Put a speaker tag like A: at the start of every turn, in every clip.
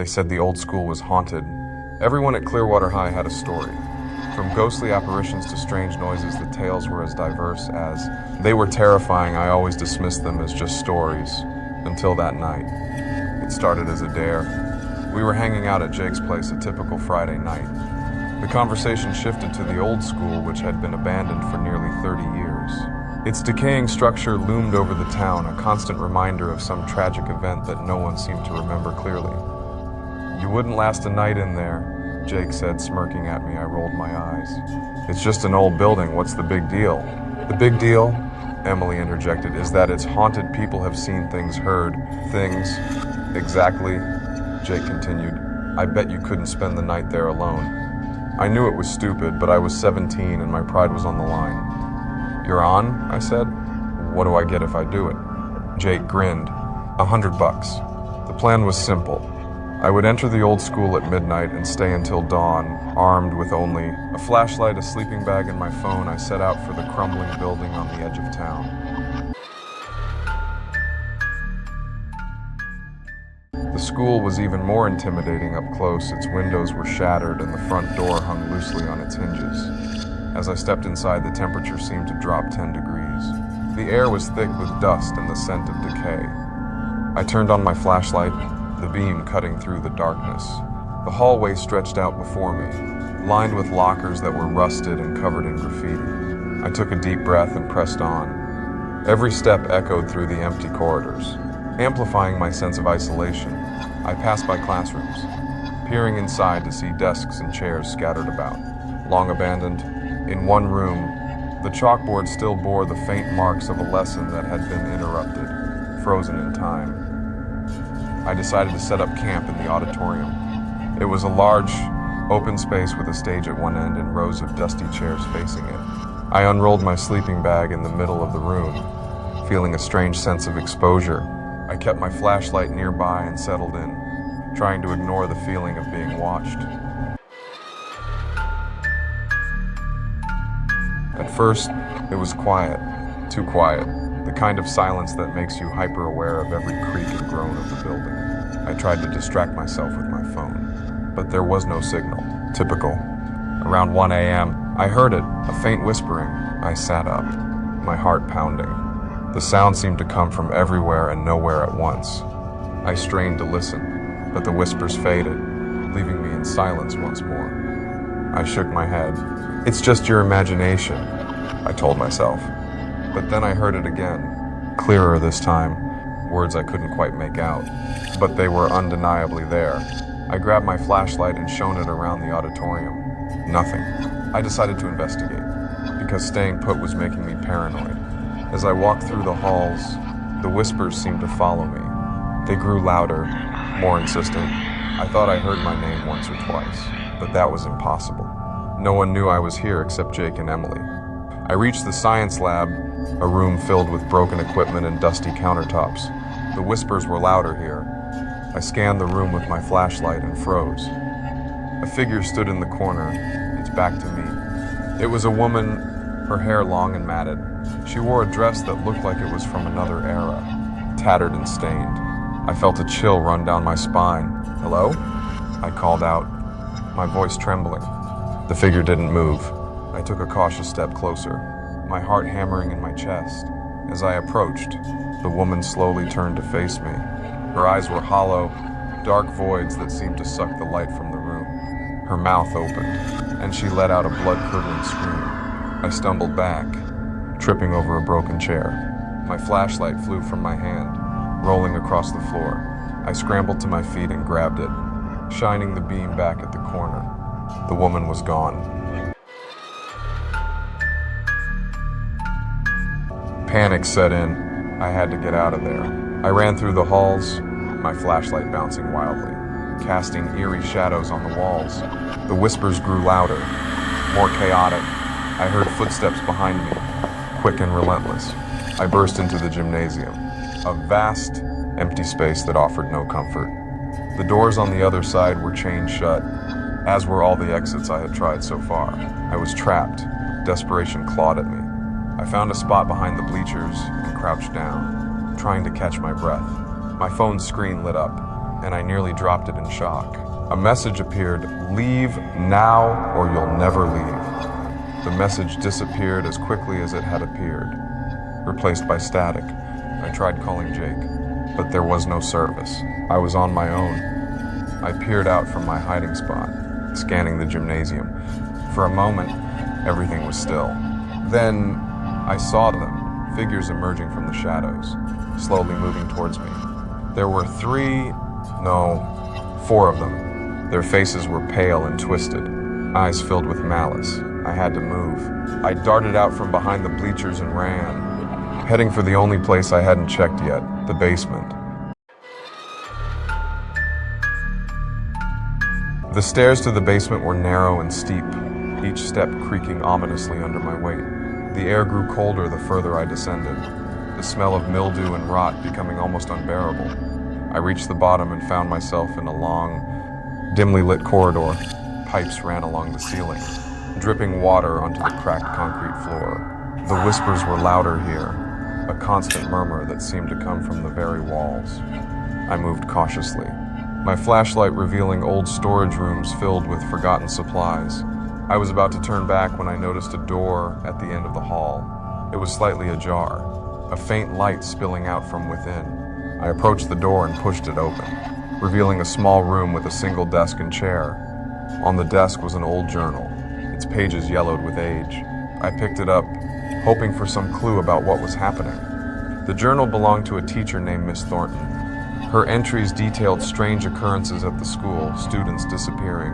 A: They said the old school was haunted. Everyone at Clearwater High had a story. From ghostly apparitions to strange noises, the tales were as diverse as they were terrifying. I always dismissed them as just stories, until that night. It started as a dare. We were hanging out at Jake's place, a typical Friday night. The conversation shifted to the old school, which had been abandoned for nearly 30 years. Its decaying structure loomed over the town, a constant reminder of some tragic event that no one seemed to remember clearly. "You wouldn't last a night in there," Jake said, smirking at me. I rolled my eyes. "It's just an old building. What's the big deal?" "The big deal," Emily interjected, "is that it's haunted. People have seen things, heard things." "Exactly," Jake continued. "I bet you couldn't spend the night there alone." I knew it was stupid, but I was 17 and my pride was on the line. "You're on?" I said. "What do I get if I do it?" Jake grinned. $100. The plan was simple. I would enter the old school at midnight and stay until dawn, armed with only a flashlight, a sleeping bag, and my phone. I set out for the crumbling building on the edge of town. The school was even more intimidating up close. Its windows were shattered and the front door hung loosely on its hinges. As I stepped inside, the temperature seemed to drop 10 degrees. The air was thick with dust and the scent of decay. I turned on my flashlight, the beam cutting through the darkness. The hallway stretched out before me, lined with lockers that were rusted and covered in graffiti. I took a deep breath and pressed on. Every step echoed through the empty corridors, amplifying my sense of isolation. I passed by classrooms, peering inside to see desks and chairs scattered about, long abandoned. In one room, the chalkboard still bore the faint marks of a lesson that had been interrupted, frozen in time. I decided to set up camp in the auditorium. It was a large, open space with a stage at one end and rows of dusty chairs facing it. I unrolled my sleeping bag in the middle of the room, feeling a strange sense of exposure. I kept my flashlight nearby and settled in, trying to ignore the feeling of being watched. At first, it was quiet, too quiet, the kind of silence that makes you hyper-aware of every creak and groan of the building. I tried to distract myself with my phone, but there was no signal. Typical. Around 1 a.m., I heard it, a faint whispering. I sat up, my heart pounding. The sound seemed to come from everywhere and nowhere at once. I strained to listen, but the whispers faded, leaving me in silence once more. I shook my head. "It's just your imagination," I told myself. But then I heard it again, clearer this time, words I couldn't quite make out, but they were undeniably there. I grabbed my flashlight and shone it around the auditorium. Nothing. I decided to investigate, because staying put was making me paranoid. As I walked through the halls, the whispers seemed to follow me. They grew louder, more insistent. I thought I heard my name once or twice, but that was impossible. No one knew I was here except Jake and Emily. I reached the science lab, a room filled with broken equipment and dusty countertops. The whispers were louder here. I scanned the room with my flashlight and froze. A figure stood in the corner, its back to me. It was a woman, her hair long and matted. She wore a dress that looked like it was from another era, tattered and stained. I felt a chill run down my spine. "Hello?" I called out, my voice trembling. The figure didn't move. I took a cautious step closer, my heart hammering in my chest. As I approached, the woman slowly turned to face me. Her eyes were hollow, dark voids that seemed to suck the light from the room. Her mouth opened, and she let out a blood-curdling scream. I stumbled back, tripping over a broken chair. My flashlight flew from my hand, rolling across the floor. I scrambled to my feet and grabbed it, shining the beam back at the corner. The woman was gone. Panic set in. I had to get out of there. I ran through the halls, my flashlight bouncing wildly, casting eerie shadows on the walls. The whispers grew louder, more chaotic. I heard footsteps behind me, quick and relentless. I burst into the gymnasium, a vast, empty space that offered no comfort. The doors on the other side were chained shut, as were all the exits I had tried so far. I was trapped. Desperation clawed at me. I found a spot behind the bleachers and crouched down, trying to catch my breath. My phone's screen lit up. and I nearly dropped it in shock. A message appeared, "Leave now or you'll never leave." The message disappeared as quickly as it had appeared, replaced by static. I tried calling Jake, but there was no service. I was on my own. I peered out from my hiding spot, scanning the gymnasium. For a moment, everything was still. Then I saw them, figures emerging from the shadows, slowly moving towards me. There were four of them. Their faces were pale and twisted, eyes filled with malice. I had to move. I darted out from behind the bleachers and ran, heading for the only place I hadn't checked yet, the basement. The stairs to the basement were narrow and steep, each step creaking ominously under my weight. The air grew colder the further I descended, the smell of mildew and rot becoming almost unbearable. I reached the bottom and found myself in a long, dimly lit corridor. Pipes ran along the ceiling, dripping water onto the cracked concrete floor. The whispers were louder here, a constant murmur that seemed to come from the very walls. I moved cautiously, my flashlight revealing old storage rooms filled with forgotten supplies. I was about to turn back when I noticed a door at the end of the hall. It was slightly ajar, a faint light spilling out from within. I approached the door and pushed it open, revealing a small room with a single desk and chair. On the desk was an old journal, its pages yellowed with age. I picked it up, hoping for some clue about what was happening. The journal belonged to a teacher named Miss Thornton. Her entries detailed strange occurrences at the school, students disappearing,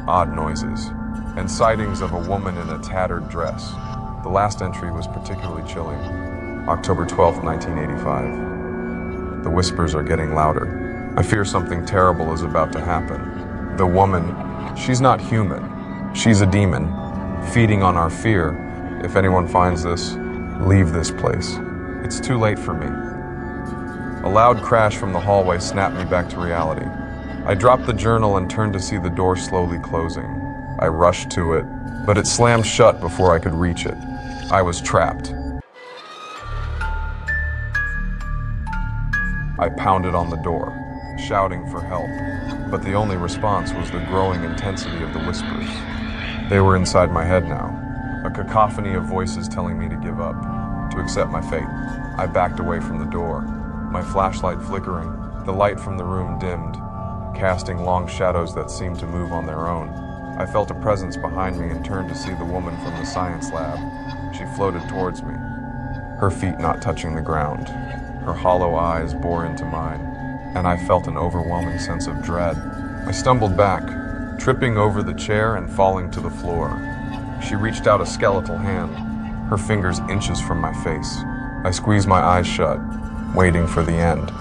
A: odd noises, and sightings of a woman in a tattered dress. The last entry was particularly chilling. October 12, 1985. The whispers are getting louder. I fear something terrible is about to happen. The woman, she's not human. She's a demon, feeding on our fear. If anyone finds this, leave this place. It's too late for me. A loud crash from the hallway snapped me back to reality. I dropped the journal and turned to see the door slowly closing. I rushed to it, but it slammed shut before I could reach it. I was trapped. I pounded on the door, shouting for help, but the only response was the growing intensity of the whispers. They were inside my head now, a cacophony of voices telling me to give up, to accept my fate. I backed away from the door, my flashlight flickering. The light from the room dimmed, casting long shadows that seemed to move on their own. I felt a presence behind me and turned to see the woman from the science lab. She floated towards me, her feet not touching the ground. Her hollow eyes bore into mine, and I felt an overwhelming sense of dread. I stumbled back, tripping over the chair and falling to the floor. She reached out a skeletal hand, her fingers inches from my face. I squeezed my eyes shut, waiting for the end.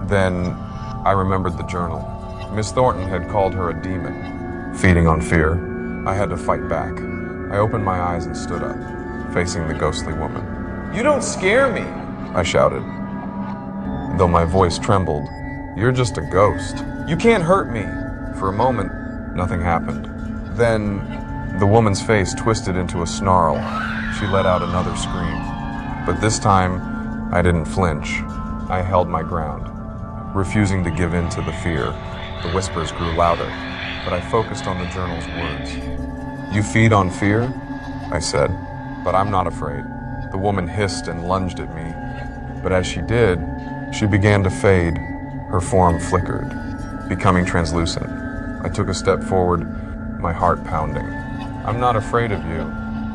A: Then I remembered the journal. Miss Thornton had called her a demon, feeding on fear. I had to fight back. I opened my eyes and stood up, facing the ghostly woman. "You don't scare me," I shouted, though my voice trembled. "You're just a ghost. You can't hurt me." For a moment, nothing happened. Then the woman's face twisted into a snarl. She let out another scream. But this time, I didn't flinch. I held my ground, refusing to give in to the fear. The whispers grew louder, but I focused on the journal's words. "You feed on fear?" I said, "but I'm not afraid." The woman hissed and lunged at me, but as she did, she began to fade. Her form flickered, becoming translucent. I took a step forward, my heart pounding. "I'm not afraid of you,"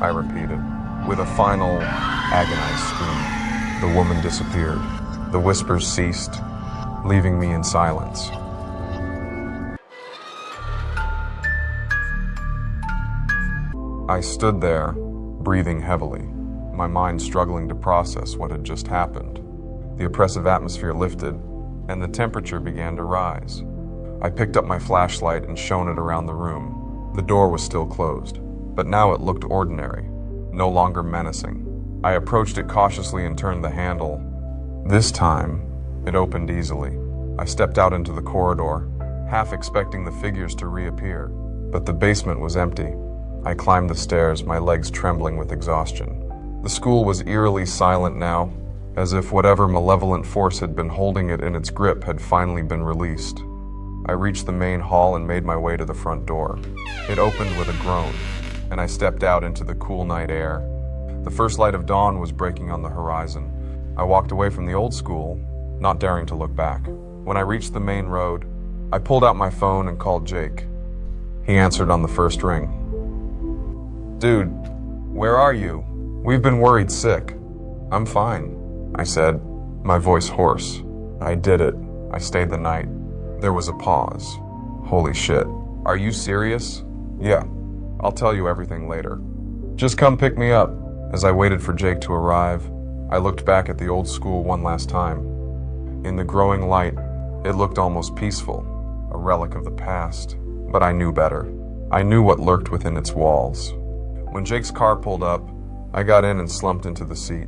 A: I repeated, with a final, agonized scream. The woman disappeared. The whispers ceased, leaving me in silence. I stood there, breathing heavily, my mind struggling to process what had just happened. The oppressive atmosphere lifted, and the temperature began to rise. I picked up my flashlight and shone it around the room. The door was still closed, but now it looked ordinary, no longer menacing. I approached it cautiously and turned the handle. This time, it opened easily. I stepped out into the corridor, half expecting the figures to reappear, but the basement was empty. I climbed the stairs, my legs trembling with exhaustion. The school was eerily silent now, as if whatever malevolent force had been holding it in its grip had finally been released. I reached the main hall and made my way to the front door. It opened with a groan, and I stepped out into the cool night air. The first light of dawn was breaking on the horizon. I walked away from the old school, not daring to look back. When I reached the main road, I pulled out my phone and called Jake. He answered on the first ring. "Dude, where are you? We've been worried sick." "I'm fine," I said, my voice hoarse. "I did it. I stayed the night." There was a pause. "Holy shit. Are you serious?" "Yeah. I'll tell you everything later. Just come pick me up." As I waited for Jake to arrive, I looked back at the old school one last time. In the growing light, it looked almost peaceful, a relic of the past. But I knew better. I knew what lurked within its walls. When Jake's car pulled up, I got in and slumped into the seat,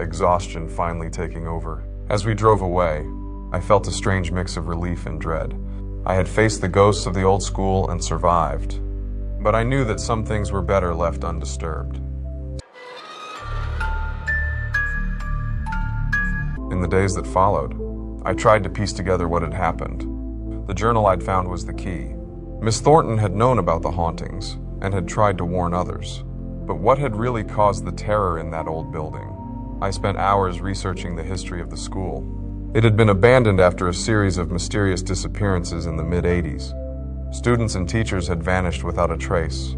A: exhaustion finally taking over. As we drove away, I felt a strange mix of relief and dread. I had faced the ghosts of the old school and survived, but I knew that some things were better left undisturbed. In the days that followed, I tried to piece together what had happened. The journal I'd found was the key. Miss Thornton had known about the hauntings and had tried to warn others. But what had really caused the terror in that old building? I spent hours researching the history of the school. It had been abandoned after a series of mysterious disappearances in the mid-'80s. Students and teachers had vanished without a trace,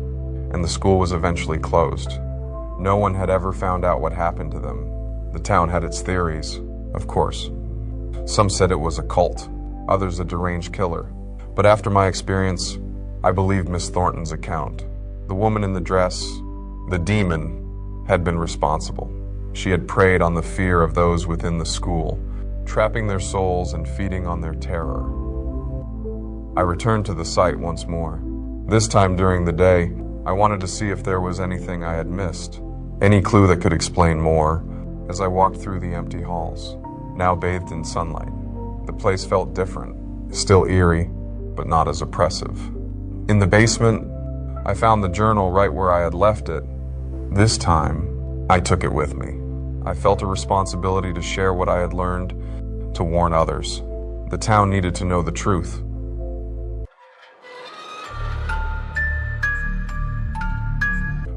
A: and the school was eventually closed. No one had ever found out what happened to them. The town had its theories, of course. Some said it was a cult, others a deranged killer. But after my experience, I believed Miss Thornton's account. The woman in the dress, the demon, had been responsible. She had preyed on the fear of those within the school, trapping their souls and feeding on their terror. I returned to the site once more. This time during the day, I wanted to see if there was anything I had missed, any clue that could explain more. As I walked through the empty halls, now bathed in sunlight, the place felt different, still eerie, but not as oppressive. In the basement, I found the journal right where I had left it. This time, I took it with me. I felt a responsibility to share what I had learned, to warn others. The town needed to know the truth.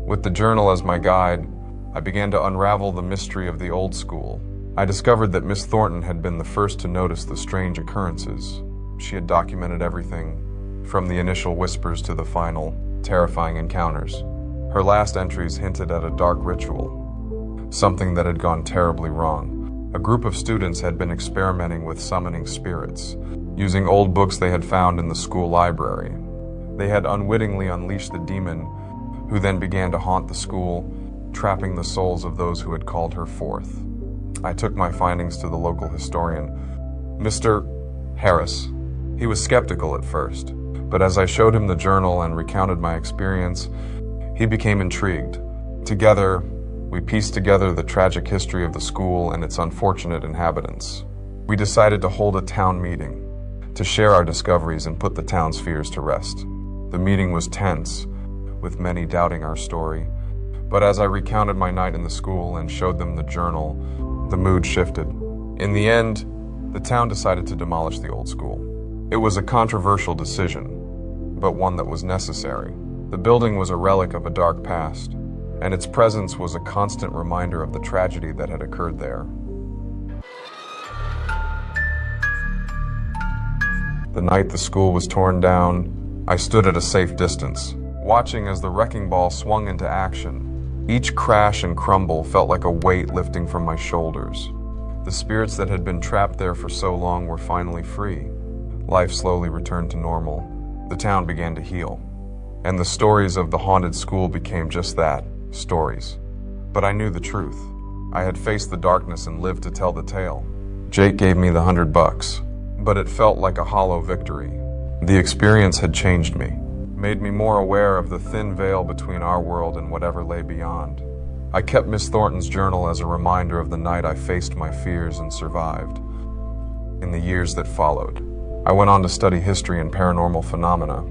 A: With the journal as my guide, I began to unravel the mystery of the old school. I discovered that Miss Thornton had been the first to notice the strange occurrences. She had documented everything, from the initial whispers to the final, terrifying encounters. Her last entries hinted at a dark ritual, something that had gone terribly wrong. A group of students had been experimenting with summoning spirits, using old books they had found in the school library. They had unwittingly unleashed the demon, who then began to haunt the school, trapping the souls of those who had called her forth. I took my findings to the local historian, Mr. Harris. He was skeptical at first, but as I showed him the journal and recounted my experience, he became intrigued. Together, we pieced together the tragic history of the school and its unfortunate inhabitants. We decided to hold a town meeting, to share our discoveries and put the town's fears to rest. The meeting was tense, with many doubting our story, but as I recounted my night in the school and showed them the journal, the mood shifted. In the end, the town decided to demolish the old school. It was a controversial decision, but one that was necessary. The building was a relic of a dark past, and its presence was a constant reminder of the tragedy that had occurred there. The night the school was torn down, I stood at a safe distance, watching as the wrecking ball swung into action. Each crash and crumble felt like a weight lifting from my shoulders. The spirits that had been trapped there for so long were finally free. Life slowly returned to normal. The town began to heal. And the stories of the haunted school became just that, stories. But I knew the truth. I had faced the darkness and lived to tell the tale. Jake gave me the $100, but it felt like a hollow victory. The experience had changed me, made me more aware of the thin veil between our world and whatever lay beyond. I kept Miss Thornton's journal as a reminder of the night I faced my fears and survived. In the years that followed, I went on to study history and paranormal phenomena.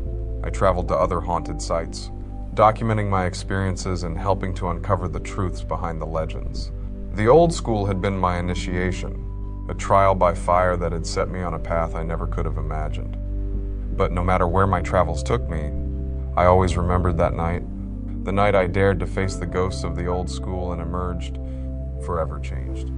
A: I traveled to other haunted sites, documenting my experiences and helping to uncover the truths behind the legends. The old school had been my initiation, a trial by fire that had set me on a path I never could have imagined. But no matter where my travels took me, I always remembered that night, the night I dared to face the ghosts of the old school and emerged forever changed.